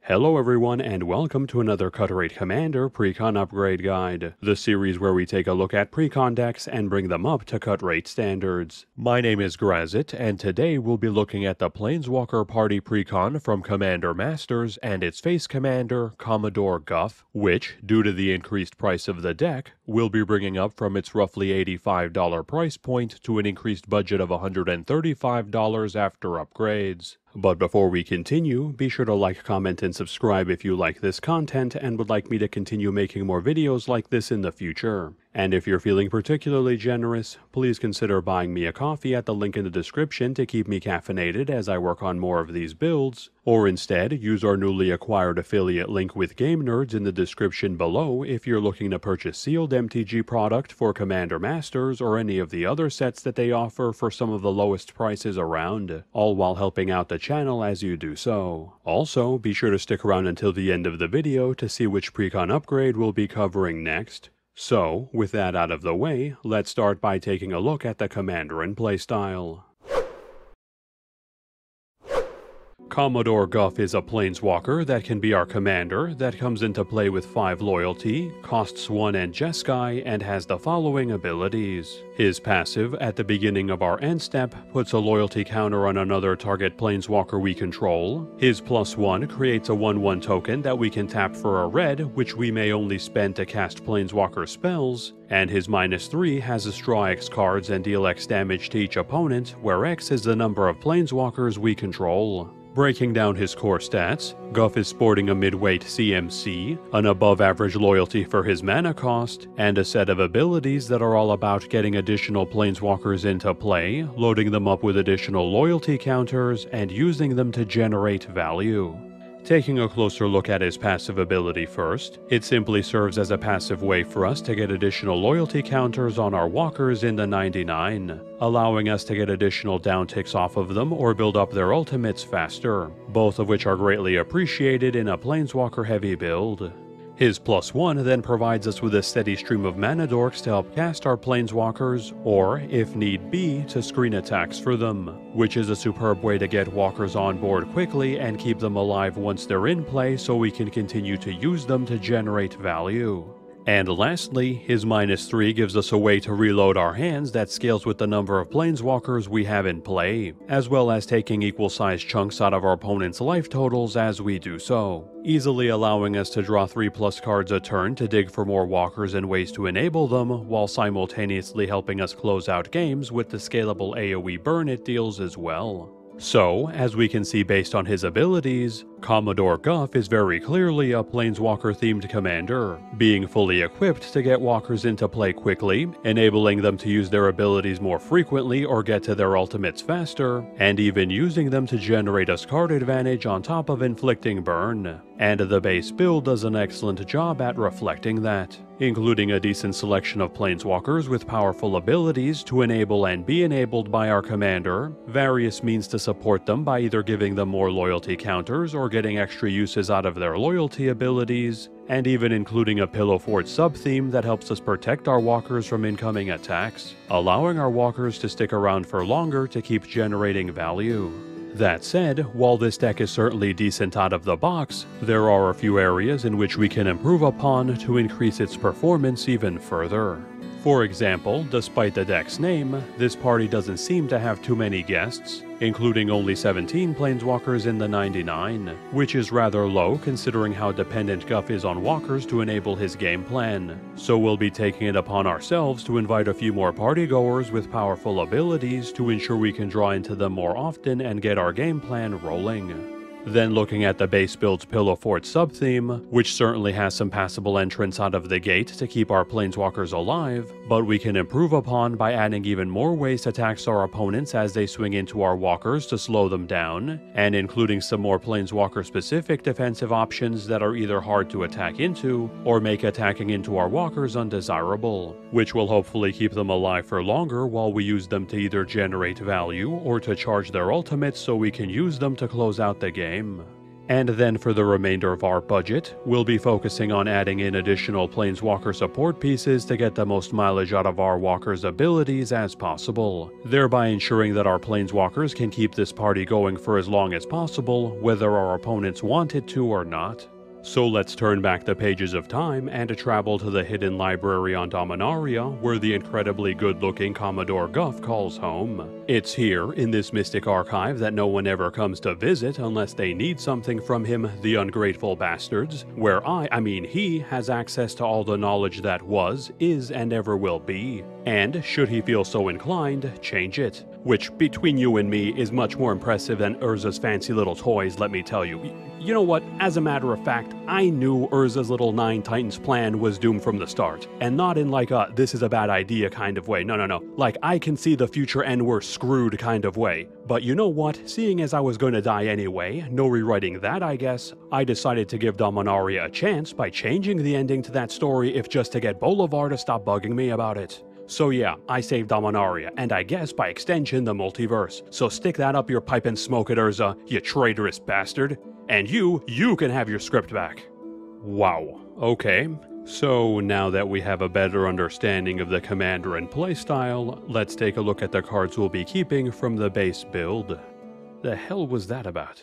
Hello everyone and welcome to another Cut Rate Commander Precon Upgrade Guide, the series where we take a look at Precon decks and bring them up to cut rate standards. My name is Grazzet and today we'll be looking at the Planeswalker Party Precon from Commander Masters and its face commander, Commodore Guff, which, due to the increased price of the deck, will be bringing up from its roughly $85 price point to an increased budget of $135 after upgrades. But before we continue, be sure to like, comment, and subscribe if you like this content and would like me to continue making more videos like this in the future. And if you're feeling particularly generous, please consider buying me a coffee at the link in the description to keep me caffeinated as I work on more of these builds, or instead use our newly acquired affiliate link with Game Nerds in the description below if you're looking to purchase sealed MTG product for Commander Masters or any of the other sets that they offer for some of the lowest prices around, all while helping out the channel as you do so. Also, be sure to stick around until the end of the video to see which Precon upgrade we'll be covering next. So, with that out of the way, let's start by taking a look at the commander and playstyle. Commodore Guff is a planeswalker that can be our commander that comes into play with 5 loyalty, costs 1 and Jeskai, and has the following abilities. His passive at the beginning of our end step puts a loyalty counter on another target planeswalker we control. His +1 creates a 1/1 token that we can tap for a red, which we may only spend to cast planeswalker spells, and his -3 has us draw X cards and deal X damage to each opponent, where X is the number of planeswalkers we control. Breaking down his core stats, Guff is sporting a mid-weight CMC, an above-average loyalty for his mana cost, and a set of abilities that are all about getting additional planeswalkers into play, loading them up with additional loyalty counters, and using them to generate value. Taking a closer look at his passive ability first, it simply serves as a passive way for us to get additional loyalty counters on our walkers in the 99, allowing us to get additional downticks off of them or build up their ultimates faster, both of which are greatly appreciated in a planeswalker-heavy build. His +1 then provides us with a steady stream of mana dorks to help cast our planeswalkers, or, if need be, to screen attacks for them, which is a superb way to get walkers on board quickly and keep them alive once they're in play so we can continue to use them to generate value. And lastly, his -3 gives us a way to reload our hands that scales with the number of planeswalkers we have in play, as well as taking equal-sized chunks out of our opponent's life totals as we do so, easily allowing us to draw 3+ cards a turn to dig for more walkers and ways to enable them, while simultaneously helping us close out games with the scalable AoE burn it deals as well. So, as we can see based on his abilities, Commodore Guff is very clearly a planeswalker-themed commander, being fully equipped to get walkers into play quickly, enabling them to use their abilities more frequently or get to their ultimates faster, and even using them to generate us card advantage on top of inflicting burn. And the base build does an excellent job at reflecting that, including a decent selection of planeswalkers with powerful abilities to enable and be enabled by our commander, various means to support them by either giving them more loyalty counters or getting extra uses out of their loyalty abilities, and even including a Pillow Fort sub-theme that helps us protect our walkers from incoming attacks, allowing our walkers to stick around for longer to keep generating value. That said, while this deck is certainly decent out of the box, there are a few areas in which we can improve upon to increase its performance even further. For example, despite the deck's name, this party doesn't seem to have too many guests, including only 17 planeswalkers in the 99, which is rather low considering how dependent Guff is on walkers to enable his game plan. So we'll be taking it upon ourselves to invite a few more partygoers with powerful abilities to ensure we can draw into them more often and get our game plan rolling. Then looking at the base build's Pillow Fort sub-theme, which certainly has some passable entrance out of the gate to keep our planeswalkers alive, but we can improve upon by adding even more ways to tax our opponents as they swing into our walkers to slow them down, and including some more planeswalker-specific defensive options that are either hard to attack into, or make attacking into our walkers undesirable, which will hopefully keep them alive for longer while we use them to either generate value or to charge their ultimates so we can use them to close out the game. And then for the remainder of our budget, we'll be focusing on adding in additional Planeswalker support pieces to get the most mileage out of our walkers' abilities as possible, thereby ensuring that our Planeswalkers can keep this party going for as long as possible, whether our opponents want it to or not. So let's turn back the pages of time and travel to the hidden library on Dominaria, where the incredibly good-looking Commodore Guff calls home. It's here, in this mystic archive that no one ever comes to visit unless they need something from him, the ungrateful bastards, where he has access to all the knowledge that was, is, and ever will be. And, should he feel so inclined, change it. Which, between you and me, is much more impressive than Urza's fancy little toys, let me tell you. You know what, as a matter of fact, I knew Urza's little Nine Titans plan was doomed from the start. And not in like a, this is a bad idea kind of way, no. Like, I can see the future and we're screwed kind of way. But you know what, seeing as I was going to die anyway, no rewriting that I guess, I decided to give Dominaria a chance by changing the ending to that story if just to get Bolivar to stop bugging me about it. So yeah, I saved Dominaria, and I guess by extension the multiverse. So stick that up your pipe and smoke it, Urza, you traitorous bastard. And you can have your script back. Wow, okay. So now that we have a better understanding of the commander and playstyle, let's take a look at the cards we'll be keeping from the base build. The hell was that about?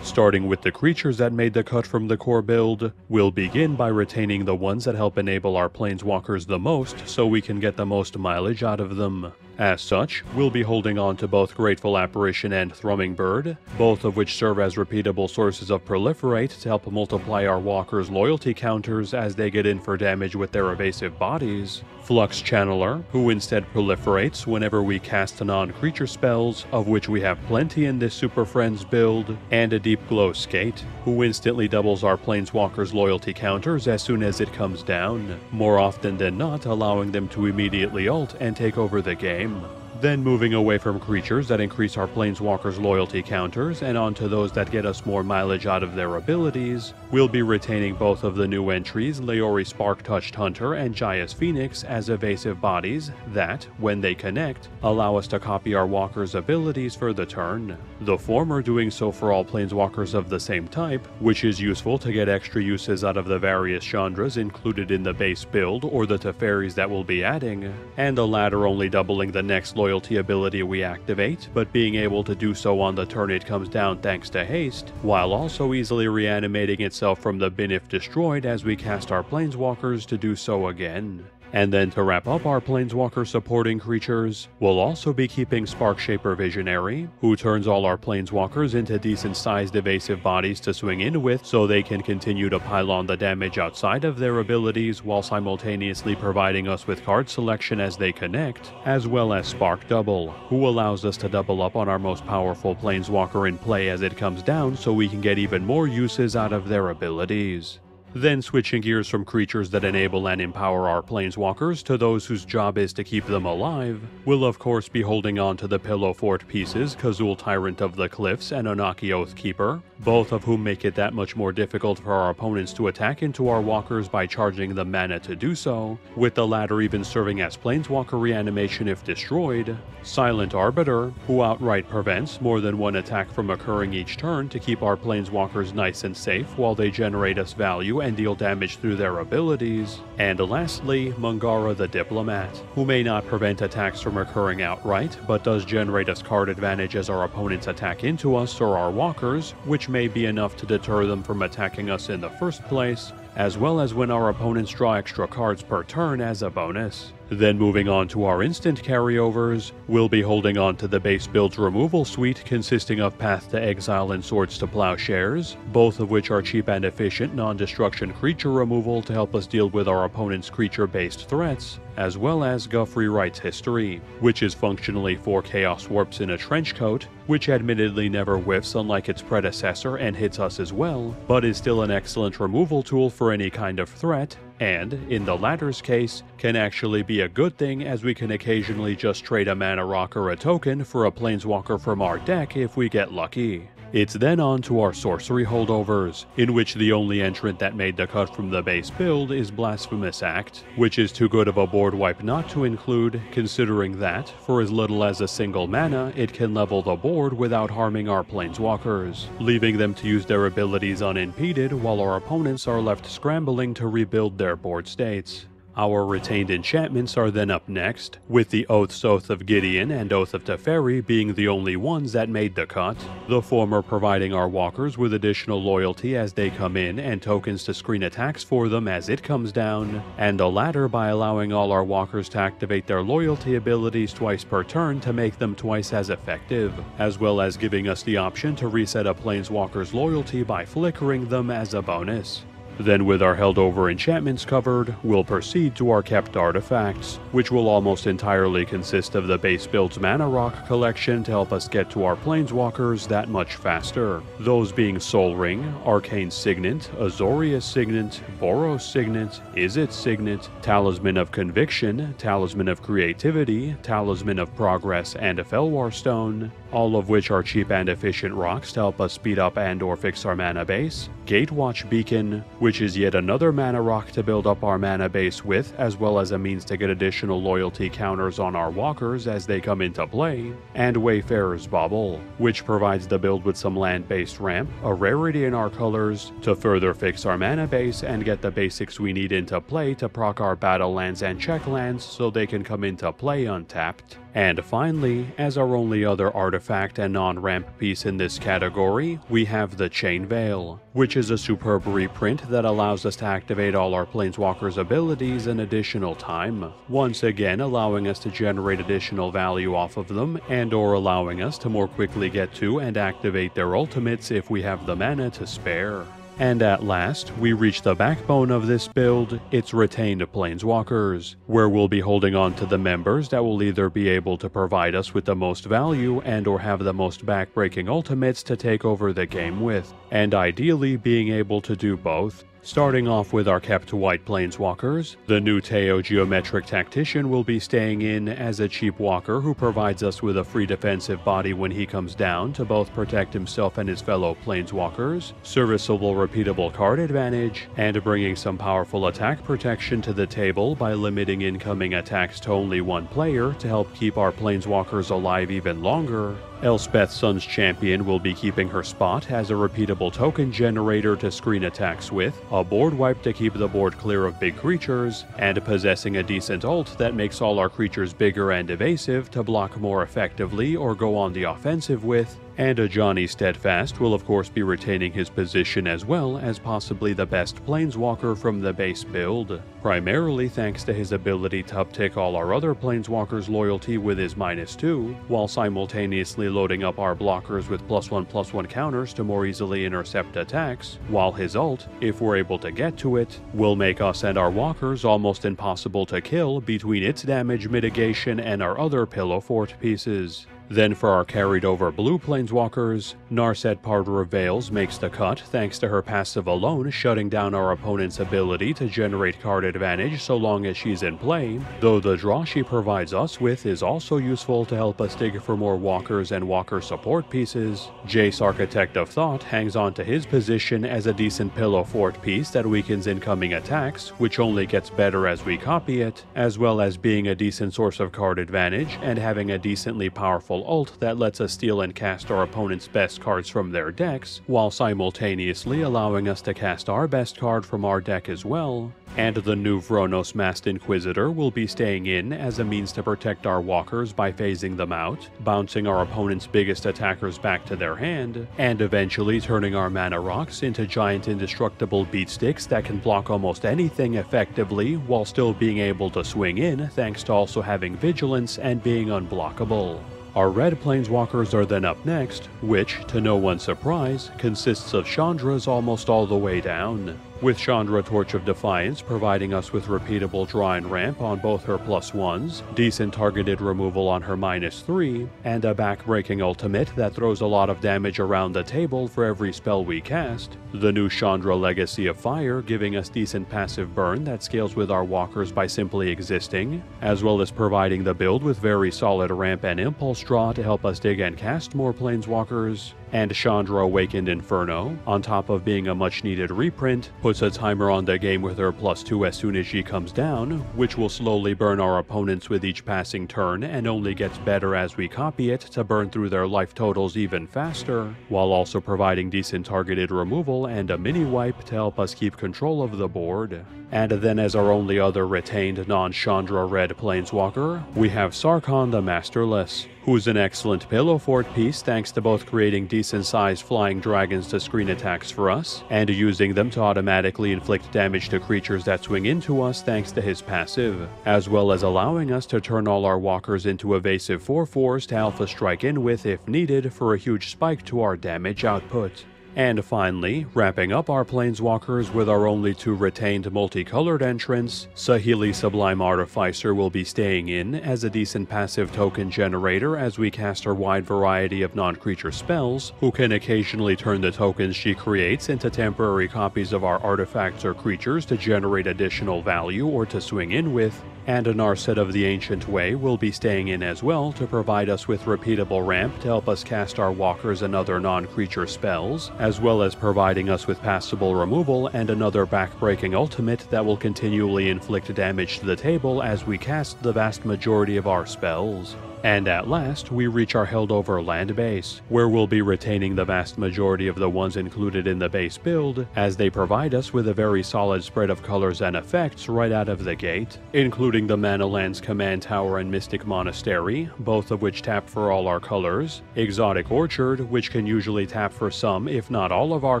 Starting with the creatures that made the cut from the core build, we'll begin by retaining the ones that help enable our Planeswalkers the most so we can get the most mileage out of them. As such, we'll be holding on to both Grateful Apparition and Thrumming Bird, both of which serve as repeatable sources of Proliferate to help multiply our walkers' loyalty counters as they get in for damage with their evasive bodies. Flux Channeler, who instead proliferates whenever we cast non-creature spells, of which we have plenty in this Super Friends build, and a Deep Glow Skate, who instantly doubles our Planeswalkers' loyalty counters as soon as it comes down, more often than not allowing them to immediately ult and take over the game. Then moving away from creatures that increase our Planeswalkers' loyalty counters and onto those that get us more mileage out of their abilities, we'll be retaining both of the new entries, Leori Spark-Touched Hunter and Jaius Phoenix, as evasive bodies that, when they connect, allow us to copy our walkers' abilities for the turn. The former doing so for all Planeswalkers of the same type, which is useful to get extra uses out of the various Chandras included in the base build or the Teferis that we'll be adding, and the latter only doubling the next loyalty ability we activate, but being able to do so on the turn it comes down thanks to haste, while also easily reanimating itself from the bin if destroyed as we cast our Planeswalkers to do so again. And then to wrap up our Planeswalker supporting creatures, we'll also be keeping Sparkshaper Visionary, who turns all our Planeswalkers into decent-sized evasive bodies to swing in with so they can continue to pile on the damage outside of their abilities while simultaneously providing us with card selection as they connect, as well as Spark Double, who allows us to double up on our most powerful Planeswalker in play as it comes down so we can get even more uses out of their abilities. Then switching gears from creatures that enable and empower our Planeswalkers to those whose job is to keep them alive, we'll of course be holding on to the Pillow Fort pieces Kazul Tyrant of the Cliffs and Onaki Oathkeeper, both of whom make it that much more difficult for our opponents to attack into our walkers by charging the mana to do so, with the latter even serving as Planeswalker reanimation if destroyed. Silent Arbiter, who outright prevents more than one attack from occurring each turn to keep our Planeswalkers nice and safe while they generate us value and deal damage through their abilities. And lastly, Mungara the Diplomat, who may not prevent attacks from occurring outright, but does generate us card advantage as our opponents attack into us or our walkers, which may be enough to deter them from attacking us in the first place, as well as when our opponents draw extra cards per turn as a bonus. Then moving on to our instant carryovers, we'll be holding on to the base build's removal suite consisting of Path to Exile and Swords to Plowshares, both of which are cheap and efficient non-destruction creature removal to help us deal with our opponent's creature-based threats, as well as Guff Rewrites History, which is functionally 4 Chaos Warps in a trench coat, which admittedly never whiffs unlike its predecessor and hits us as well, but is still an excellent removal tool for any kind of threat, and, in the latter's case, can actually be a good thing as we can occasionally just trade a mana rock or a token for a Planeswalker from our deck if we get lucky. It's then on to our sorcery holdovers, in which the only entrant that made the cut from the base build is Blasphemous Act, which is too good of a board wipe not to include, considering that, for as little as a single mana, it can level the board without harming our planeswalkers, leaving them to use their abilities unimpeded while our opponents are left scrambling to rebuild their board states. Our retained enchantments are then up next, with the Oaths Oath of Gideon and Oath of Teferi being the only ones that made the cut, the former providing our walkers with additional loyalty as they come in and tokens to screen attacks for them as it comes down, and the latter by allowing all our walkers to activate their loyalty abilities twice per turn to make them twice as effective, as well as giving us the option to reset a planeswalker's loyalty by flickering them as a bonus. Then with our held over enchantments covered, we'll proceed to our kept artifacts, which will almost entirely consist of the base build's mana rock collection to help us get to our planeswalkers that much faster. Those being Sol Ring, Arcane Signet, Azorius Signet, Boros Signet, Izzet Signet, Talisman of Conviction, Talisman of Creativity, Talisman of Progress, and a Felwar Stone, all of which are cheap and efficient rocks to help us speed up and or fix our mana base, Gatewatch Beacon, which is yet another mana rock to build up our mana base with, as well as a means to get additional loyalty counters on our walkers as they come into play, and Wayfarer's Bauble, which provides the build with some land-based ramp, a rarity in our colors, to further fix our mana base and get the basics we need into play to proc our battle lands and check lands so they can come into play untapped. And finally, as our only other artifact and non-ramp piece in this category, we have the Chain Veil, which is a superb reprint that allows us to activate all our planeswalkers' abilities an additional time, once again allowing us to generate additional value off of them and or allowing us to more quickly get to and activate their ultimates if we have the mana to spare. And at last, we reach the backbone of this build, its retained planeswalkers, where we'll be holding on to the members that will either be able to provide us with the most value and or have the most backbreaking ultimates to take over the game with, and ideally being able to do both. Starting off with our kept white planeswalkers, the new Teo Geometric Tactician will be staying in as a cheap walker who provides us with a free defensive body when he comes down to both protect himself and his fellow planeswalkers, serviceable repeatable card advantage, and bringing some powerful attack protection to the table by limiting incoming attacks to only one player to help keep our planeswalkers alive even longer. Elspeth Sun's Champion will be keeping her spot as a repeatable token generator to screen attacks with, a board wipe to keep the board clear of big creatures, and possessing a decent ult that makes all our creatures bigger and evasive to block more effectively or go on the offensive with. And a Johnny Steadfast will of course be retaining his position as well as possibly the best planeswalker from the base build, primarily thanks to his ability to uptick all our other planeswalkers' loyalty with his -2, while simultaneously loading up our blockers with +1/+1 counters to more easily intercept attacks, while his ult, if we're able to get to it, will make us and our walkers almost impossible to kill between its damage mitigation and our other Pillow Fort pieces. Then for our carried over blue planeswalkers, Narset Parter of Veils makes the cut thanks to her passive alone shutting down our opponent's ability to generate card advantage so long as she's in play, though the draw she provides us with is also useful to help us dig for more walkers and walker support pieces. Jace Architect of Thought hangs on to his position as a decent Pillow Fort piece that weakens incoming attacks, which only gets better as we copy it, as well as being a decent source of card advantage and having a decently powerful ult that lets us steal and cast our opponent's best cards from their decks, while simultaneously allowing us to cast our best card from our deck as well. And the new Vronos Masked Inquisitor will be staying in as a means to protect our walkers by phasing them out, bouncing our opponent's biggest attackers back to their hand, and eventually turning our mana rocks into giant indestructible beatsticks that can block almost anything effectively while still being able to swing in thanks to also having vigilance and being unblockable. Our red planeswalkers are then up next, which, to no one's surprise, consists of Chandra's almost all the way down. with Chandra Torch of Defiance providing us with repeatable draw and ramp on both her +1s, decent targeted removal on her -3, and a backbreaking ultimate that throws a lot of damage around the table for every spell we cast, the new Chandra Legacy of Fire giving us decent passive burn that scales with our walkers by simply existing, as well as providing the build with very solid ramp and impulse draw to help us dig and cast more planeswalkers, and Chandra Awakened Inferno, on top of being a much needed reprint, puts a timer on the game with her +2 as soon as she comes down, which will slowly burn our opponents with each passing turn and only gets better as we copy it to burn through their life totals even faster, while also providing decent targeted removal and a mini wipe to help us keep control of the board. And then as our only other retained non-Chandra red planeswalker, we have Sarkhan the Masterless, who's an excellent pillow fort piece thanks to both creating decent-sized flying dragons to screen attacks for us, and using them to automatically inflict damage to creatures that swing into us thanks to his passive, as well as allowing us to turn all our walkers into evasive 4/4s to alpha strike in with if needed for a huge spike to our damage output. And finally, wrapping up our planeswalkers with our only 2 retained multicolored entrants, Saheeli Sublime Artificer will be staying in as a decent passive token generator as we cast her wide variety of non-creature spells, who can occasionally turn the tokens she creates into temporary copies of our artifacts or creatures to generate additional value or to swing in with, and Narset of the Ancient Way will be staying in as well to provide us with repeatable ramp to help us cast our walkers and other non-creature spells, as well as providing us with passable removal and another backbreaking ultimate that will continually inflict damage to the table as we cast the vast majority of our spells. And at last, we reach our held over land base, where we'll be retaining the vast majority of the ones included in the base build, as they provide us with a very solid spread of colors and effects right out of the gate, including the Mana Lands Command Tower and Mystic Monastery, both of which tap for all our colors, Exotic Orchard, which can usually tap for some if not all of our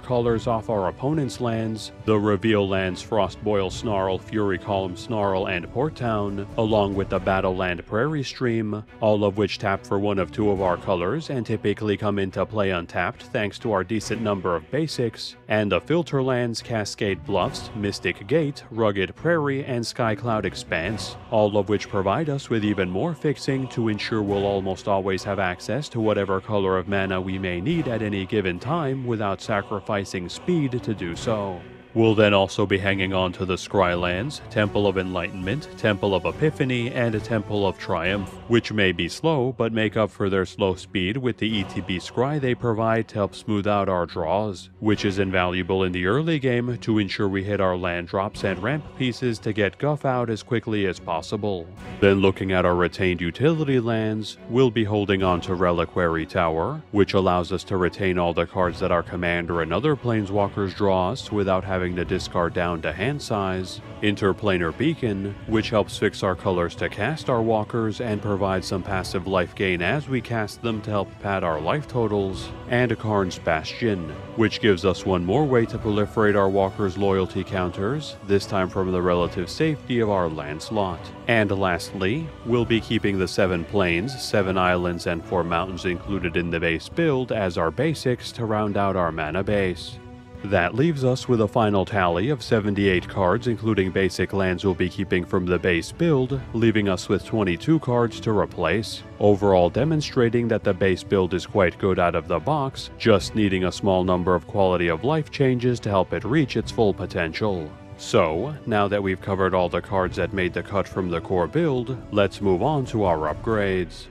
colors off our opponent's lands, the Reveal Lands Frostboil Snarl, Fury Column Snarl, and Port Town, along with the Battleland Prairie Stream, all of which tap for one of 2 of our colors and typically come into play untapped thanks to our decent number of basics, and the Filterlands Cascade Bluffs, Mystic Gate, Rugged Prairie, and Skycloud Expanse, all of which provide us with even more fixing to ensure we'll almost always have access to whatever color of mana we may need at any given time without sacrificing speed to do so. We'll then also be hanging on to the Scrylands, Temple of Enlightenment, Temple of Epiphany, and Temple of Triumph, which may be slow but make up for their slow speed with the ETB Scry they provide to help smooth out our draws, which is invaluable in the early game to ensure we hit our land drops and ramp pieces to get Guff out as quickly as possible. Then looking at our retained utility lands, we'll be holding on to Reliquary Tower, which allows us to retain all the cards that our commander and other planeswalkers draw us without having to discard down to hand size, Interplanar Beacon, which helps fix our colors to cast our walkers and provide some passive life gain as we cast them to help pad our life totals, and Karn's Bastion, which gives us one more way to proliferate our walkers' loyalty counters, this time from the relative safety of our land slot. And lastly, we'll be keeping the 7 plains, 7 islands, and 4 mountains included in the base build as our basics to round out our mana base. That leaves us with a final tally of 78 cards, including basic lands we'll be keeping from the base build, leaving us with 22 cards to replace, overall demonstrating that the base build is quite good out of the box, just needing a small number of quality of life changes to help it reach its full potential. So, now that we've covered all the cards that made the cut from the core build, let's move on to our upgrades.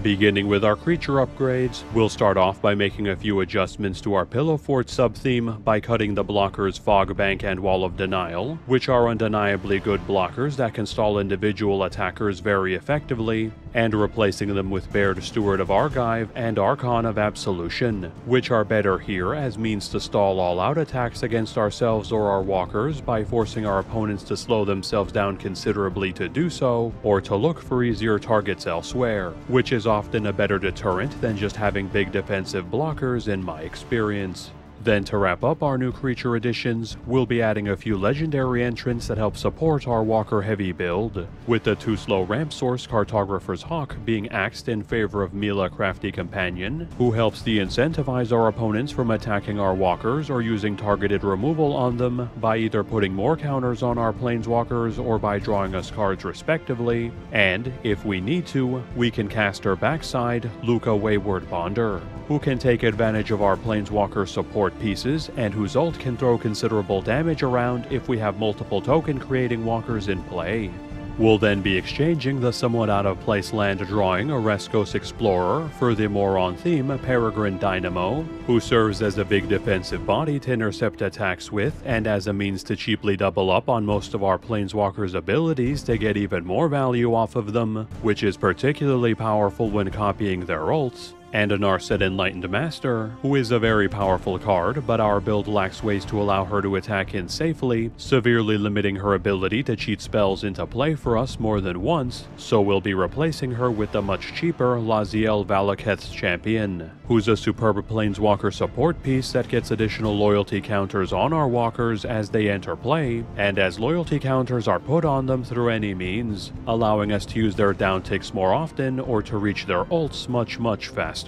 Beginning with our creature upgrades, we'll start off by making a few adjustments to our Pillow Fort sub-theme by cutting the blockers Fog Bank and Wall of Denial, which are undeniably good blockers that can stall individual attackers very effectively, and replacing them with Baird Steward of Argive and Archon of Absolution, which are better here as means to stall all-out attacks against ourselves or our walkers by forcing our opponents to slow themselves down considerably to do so, or to look for easier targets elsewhere, which is often a better deterrent than just having big defensive blockers in my experience. Then to wrap up our new creature additions, we'll be adding a few legendary entrants that help support our Walker heavy build, with the 2-slow ramp source Cartographer's Hawk being axed in favor of Mila Crafty Companion, who helps de-incentivize our opponents from attacking our walkers or using targeted removal on them by either putting more counters on our planeswalkers or by drawing us cards respectively, and, if we need to, we can cast her backside, Luca Wayward Bonder, who can take advantage of our Planeswalker support pieces and whose ult can throw considerable damage around if we have multiple token creating walkers in play. We'll then be exchanging the somewhat out of place land drawing Oreskos Explorer for the more on theme Peregrine Dynamo, who serves as a big defensive body to intercept attacks with and as a means to cheaply double up on most of our planeswalkers' abilities to get even more value off of them, which is particularly powerful when copying their ults. And a Narset Enlightened Master, who is a very powerful card, but our build lacks ways to allow her to attack in safely, severely limiting her ability to cheat spells into play for us more than once, so we'll be replacing her with the much cheaper Laziel Valaketh's Champion, who's a superb Planeswalker support piece that gets additional loyalty counters on our walkers as they enter play, and as loyalty counters are put on them through any means, allowing us to use their downticks more often or to reach their ults much faster.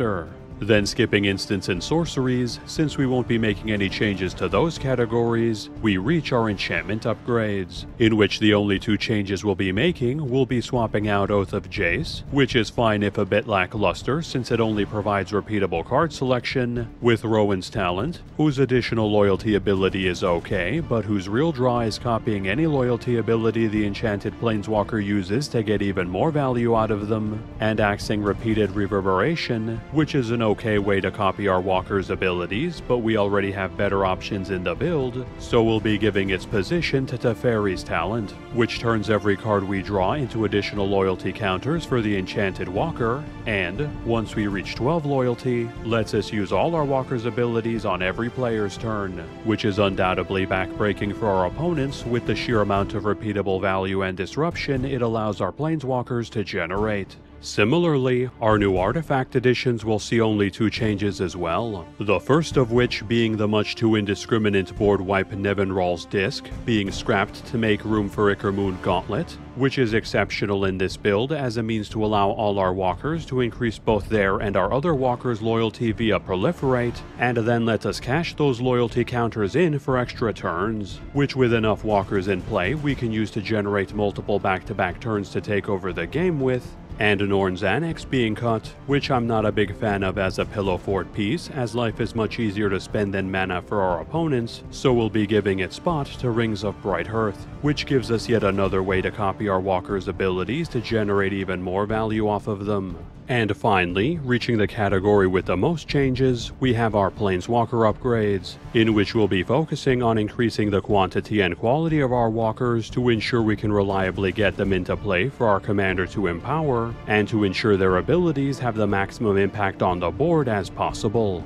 Then skipping instants and sorceries, since we won't be making any changes to those categories, we reach our enchantment upgrades, in which the only 2 changes we'll be making will be swapping out Oath of Jace, which is fine if a bit lackluster since it only provides repeatable card selection, with Rowan's Talent, whose additional loyalty ability is okay, but whose real draw is copying any loyalty ability the enchanted planeswalker uses to get even more value out of them, and axing Repeated Reverberation, which is an okay way to copy our walker's abilities, but we already have better options in the build, so we'll be giving its position to Teferi's Talent, which turns every card we draw into additional loyalty counters for the enchanted walker, and, once we reach 12 loyalty, lets us use all our walker's abilities on every player's turn, which is undoubtedly backbreaking for our opponents with the sheer amount of repeatable value and disruption it allows our planeswalkers to generate. Similarly, our new artifact additions will see only 2 changes as well, the first of which being the much too indiscriminate board wipe Nevinral's Disc being scrapped to make room for Ickermoon Gauntlet, which is exceptional in this build as a means to allow all our walkers to increase both their and our other walkers' loyalty via Proliferate, and then let us cash those loyalty counters in for extra turns, which with enough walkers in play we can use to generate multiple back-to-back turns to take over the game with, and Norn's Annex being cut, which I'm not a big fan of as a pillow fort piece, as life is much easier to spend than mana for our opponents, so we'll be giving its spot to Rings of Bright Hearth, which gives us yet another way to copy our walkers' abilities to generate even more value off of them. And finally, reaching the category with the most changes, we have our Planeswalker upgrades, in which we'll be focusing on increasing the quantity and quality of our walkers to ensure we can reliably get them into play for our commander to empower, and to ensure their abilities have the maximum impact on the board as possible.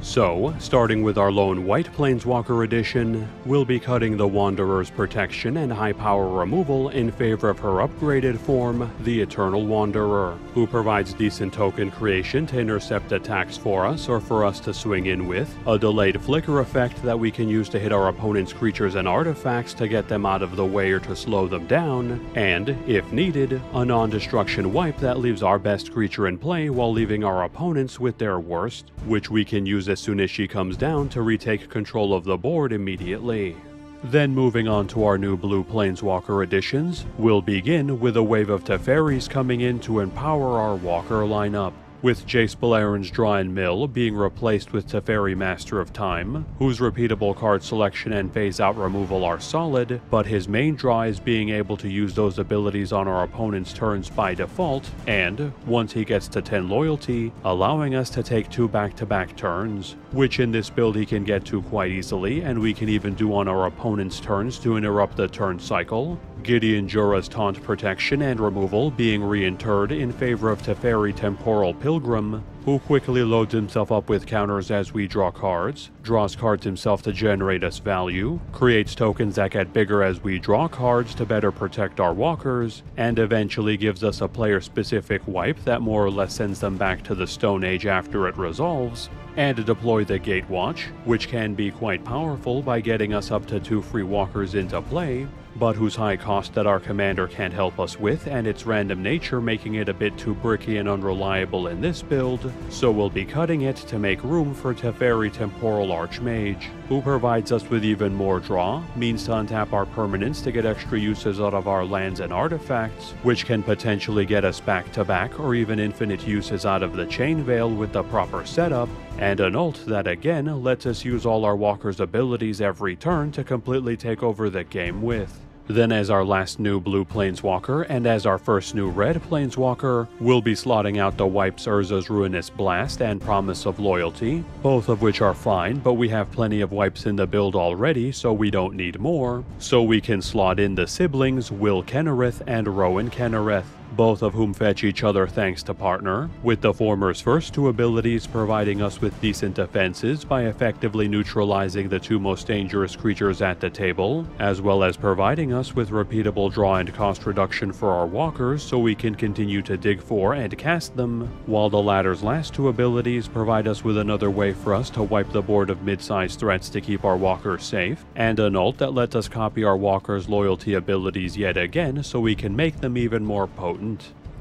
So, starting with our lone white Planeswalker edition, we'll be cutting the Wanderer's protection and high power removal in favor of her upgraded form, the Eternal Wanderer, who provides decent token creation to intercept attacks for us or for us to swing in with, a delayed flicker effect that we can use to hit our opponent's creatures and artifacts to get them out of the way or to slow them down, and, if needed, a non-destruction wipe that leaves our best creature in play while leaving our opponents with their worst, which we can use as soon as she comes down to retake control of the board immediately. Then moving on to our new blue Planeswalker editions, we'll begin with a wave of Teferis coming in to empower our walker lineup, with Jace Beleren's Draw and Mill being replaced with Teferi Master of Time, whose repeatable card selection and phase-out removal are solid, but his main draw is being able to use those abilities on our opponent's turns by default, and, once he gets to 10 loyalty, allowing us to take 2 back-to-back turns, which in this build he can get to quite easily, and we can even do on our opponent's turns to interrupt the turn cycle. Gideon Jura's Taunt Protection and Removal being reinterred in favor of Teferi Temporal Pilgrim, who who quickly loads himself up with counters as we draw cards, draws cards himself to generate us value, creates tokens that get bigger as we draw cards to better protect our walkers, and eventually gives us a player-specific wipe that more or less sends them back to the Stone Age after it resolves, and deploy the Gatewatch, which can be quite powerful by getting us up to 2 free walkers into play, but whose high cost that our commander can't help us with, and its random nature making it a bit too bricky and unreliable in this build, so we'll be cutting it to make room for Teferi Temporal Archmage, who provides us with even more draw, means to untap our permanents to get extra uses out of our lands and artifacts, which can potentially get us back-to-back or even infinite uses out of the Chain Veil with the proper setup, and an ult that again lets us use all our walkers' abilities every turn to completely take over the game with. Then as our last new blue planeswalker, and as our first new red planeswalker, we'll be slotting out the wipes Urza's Ruinous Blast and Promise of Loyalty, both of which are fine, but we have plenty of wipes in the build already, so we don't need more. So we can slot in the siblings Will Kennereth and Rowan Kennereth, both of whom fetch each other thanks to partner, with the former's first 2 abilities providing us with decent defenses by effectively neutralizing the 2 most dangerous creatures at the table, as well as providing us with repeatable draw and cost reduction for our walkers so we can continue to dig for and cast them, while the latter's last 2 abilities provide us with another way for us to wipe the board of mid-sized threats to keep our walkers safe, and an ult that lets us copy our walkers' loyalty abilities yet again so we can make them even more potent.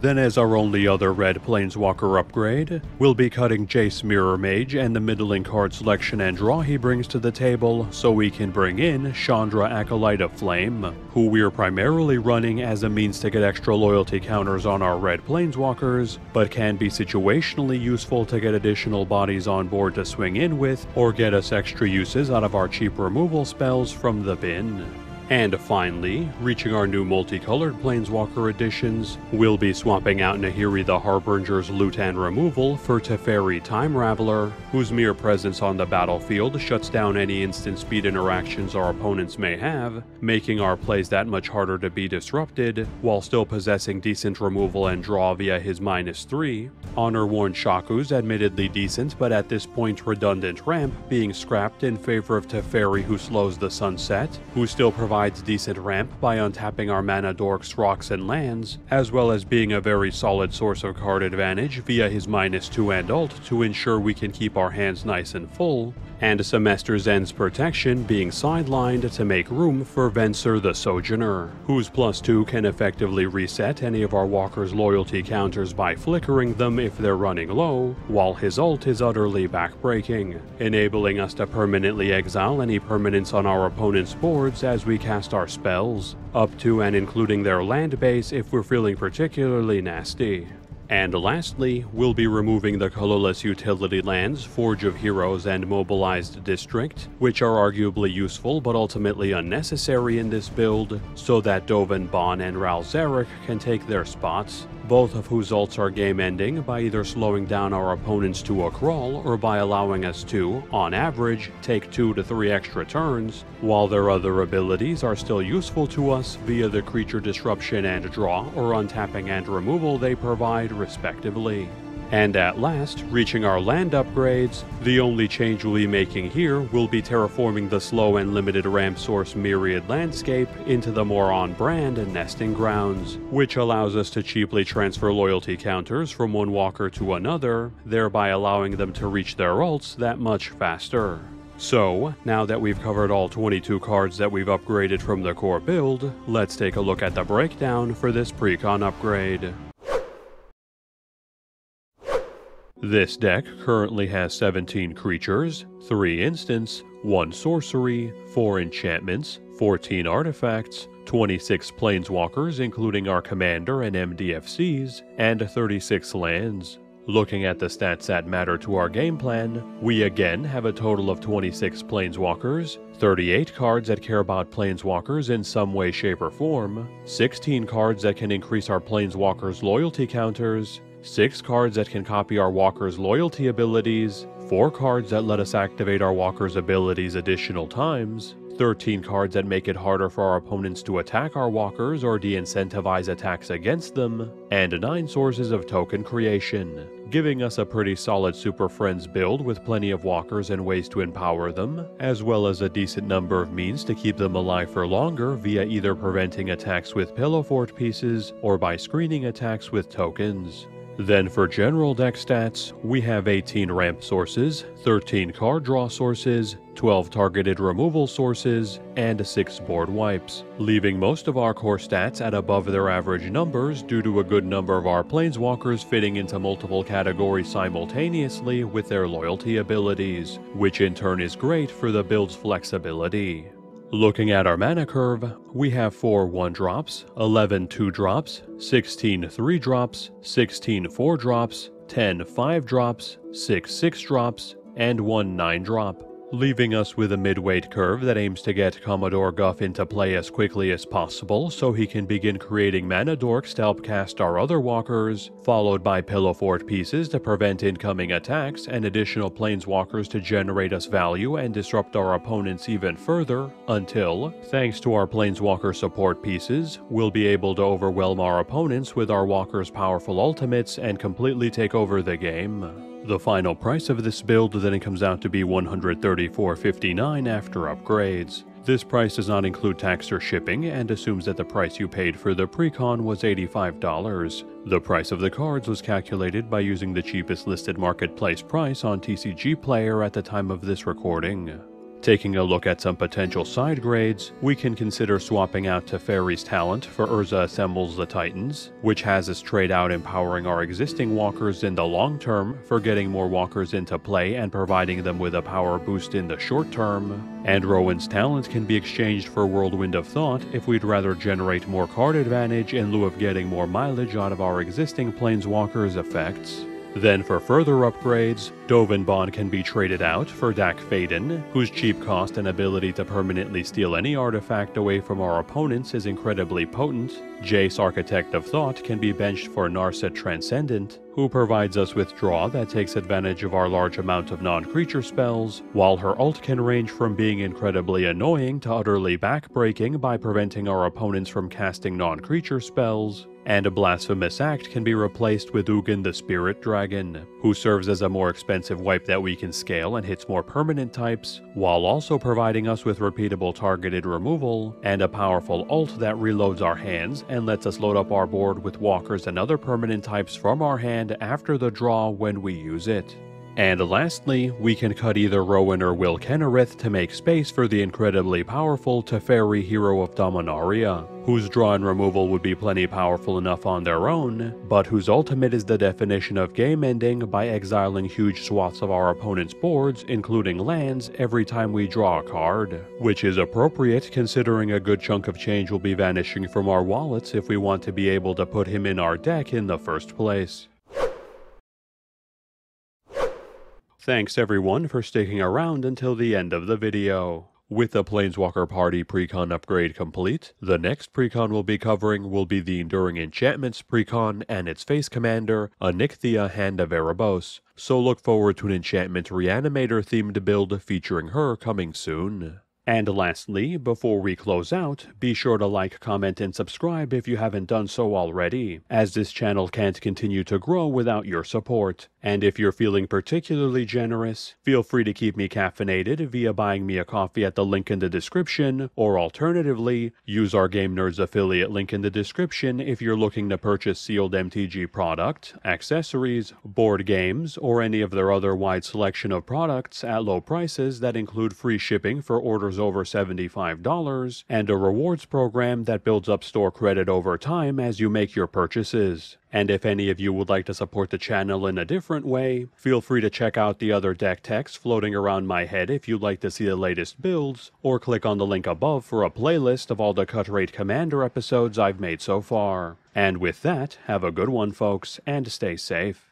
Then as our only other red Planeswalker upgrade, we'll be cutting Jace Mirror Mage and the middling card selection and draw he brings to the table so we can bring in Chandra Acolyte of Flame, who we're primarily running as a means to get extra loyalty counters on our red Planeswalkers, but can be situationally useful to get additional bodies on board to swing in with, or get us extra uses out of our cheap removal spells from the bin. And finally, reaching our new multicolored Planeswalker editions, we'll be swapping out Nahiri the Harbinger's loot and removal for Teferi Time Raveler, whose mere presence on the battlefield shuts down any instant speed interactions our opponents may have, making our plays that much harder to be disrupted, while still possessing decent removal and draw via his -3. Honor-worn Shaku's admittedly decent but at this point redundant ramp being scrapped in favor of Teferi who slows the sunset, who still provides decent ramp by untapping our mana dorks, rocks, and lands, as well as being a very solid source of card advantage via his -2 and ult to ensure we can keep our hands nice and full, and Semester's End's protection being sidelined to make room for Venser the Sojourner, whose +2 can effectively reset any of our walkers' loyalty counters by flickering them if they're running low, while his ult is utterly backbreaking, enabling us to permanently exile any permanents on our opponent's boards as we cast our spells, up to and including their land base if we're feeling particularly nasty. And lastly, we'll be removing the colorless utility lands Forge of Heroes and Mobilized District, which are arguably useful but ultimately unnecessary in this build, so that Dovin Bond and Ral Zarek can take their spots, both of whose ults are game-ending by either slowing down our opponents to a crawl or by allowing us to, on average, take 2 to 3 extra turns, while their other abilities are still useful to us via the creature disruption and draw or untapping and removal they provide, respectively. And at last, reaching our land upgrades, the only change we'll be making here will be terraforming the slow and limited ramp source Myriad landscape into the more on-brand Nesting Grounds, which allows us to cheaply transfer loyalty counters from one walker to another, thereby allowing them to reach their ults that much faster. So, now that we've covered all 22 cards that we've upgraded from the core build, let's take a look at the breakdown for this Precon upgrade. This deck currently has 17 creatures, 3 instants, 1 sorcery, 4 enchantments, 14 artifacts, 26 planeswalkers including our commander and MDFCs, and 36 lands. Looking at the stats that matter to our game plan, we again have a total of 26 planeswalkers, 38 cards that care about planeswalkers in some way, shape, or form, 16 cards that can increase our planeswalkers' loyalty counters, 6 cards that can copy our walker's loyalty abilities, 4 cards that let us activate our walker's abilities additional times, 13 cards that make it harder for our opponents to attack our walkers or de-incentivize attacks against them, and 9 sources of token creation, giving us a pretty solid Super Friends build with plenty of walkers and ways to empower them, as well as a decent number of means to keep them alive for longer via either preventing attacks with pillow fort pieces or by screening attacks with tokens. Then for general deck stats, we have 18 ramp sources, 13 card draw sources, 12 targeted removal sources, and 6 board wipes, leaving most of our core stats at above their average numbers due to a good number of our planeswalkers fitting into multiple categories simultaneously with their loyalty abilities, which in turn is great for the build's flexibility. Looking at our mana curve, we have 4 1-drops, 11 2-drops, 16 3-drops, 16 4-drops, 10 5-drops, 6 6-drops, and 1 9-drop, leaving us with a mid-weight curve that aims to get Commodore Guff into play as quickly as possible so he can begin creating mana dorks to help cast our other walkers, followed by pillow fort pieces to prevent incoming attacks and additional planeswalkers to generate us value and disrupt our opponents even further, until, thanks to our Planeswalker support pieces, we'll be able to overwhelm our opponents with our walkers' powerful ultimates and completely take over the game. The final price of this build then comes out to be $134.59 after upgrades. This price does not include tax or shipping and assumes that the price you paid for the Precon was $85. The price of the cards was calculated by using the cheapest listed marketplace price on TCG Player at the time of this recording. Taking a look at some potential side grades, we can consider swapping out Teferi's talent for Urza Assembles the Titans, which has us trade out empowering our existing walkers in the long term for getting more walkers into play and providing them with a power boost in the short term, and Rowan's talent can be exchanged for Whirlwind of Thought if we'd rather generate more card advantage in lieu of getting more mileage out of our existing planeswalkers' effects. Then for further upgrades, Dovinbon can be traded out for Dak Faden, whose cheap cost and ability to permanently steal any artifact away from our opponents is incredibly potent. Jace Architect of Thought can be benched for Narset Transcendent, who provides us with draw that takes advantage of our large amount of non-creature spells, while her ult can range from being incredibly annoying to utterly backbreaking by preventing our opponents from casting non-creature spells. And a Blasphemous Act can be replaced with Ugin the Spirit Dragon, who serves as a more expensive wipe that we can scale and hits more permanent types, while also providing us with repeatable targeted removal, and a powerful ult that reloads our hands and lets us load up our board with walkers and other permanent types from our hand after the draw when we use it. And lastly, we can cut either Rowan or Will Kennerith to make space for the incredibly powerful Teferi Hero of Dominaria, whose draw and removal would be plenty powerful enough on their own, but whose ultimate is the definition of game ending by exiling huge swaths of our opponent's boards, including lands, every time we draw a card, which is appropriate considering a good chunk of change will be vanishing from our wallets if we want to be able to put him in our deck in the first place. Thanks everyone for sticking around until the end of the video. With the Planeswalker Party Precon Upgrade complete, the next Precon we'll be covering will be the Enduring Enchantments Precon and its face commander, Onyxia Hand of Erebos, so look forward to an Enchantment Reanimator themed build featuring her coming soon. And lastly, before we close out, be sure to like, comment, and subscribe if you haven't done so already, as this channel can't continue to grow without your support. And if you're feeling particularly generous, feel free to keep me caffeinated via buying me a coffee at the link in the description, or alternatively, use our Game Nerds affiliate link in the description if you're looking to purchase sealed MTG product, accessories, board games, or any of their other wide selection of products at low prices that include free shipping for orders over $75, and a rewards program that builds up store credit over time as you make your purchases. And if any of you would like to support the channel in a different way, feel free to check out the other deck techs floating around my head if you'd like to see the latest builds, or click on the link above for a playlist of all the Cut Rate Commander episodes I've made so far. And with that, have a good one folks, and stay safe.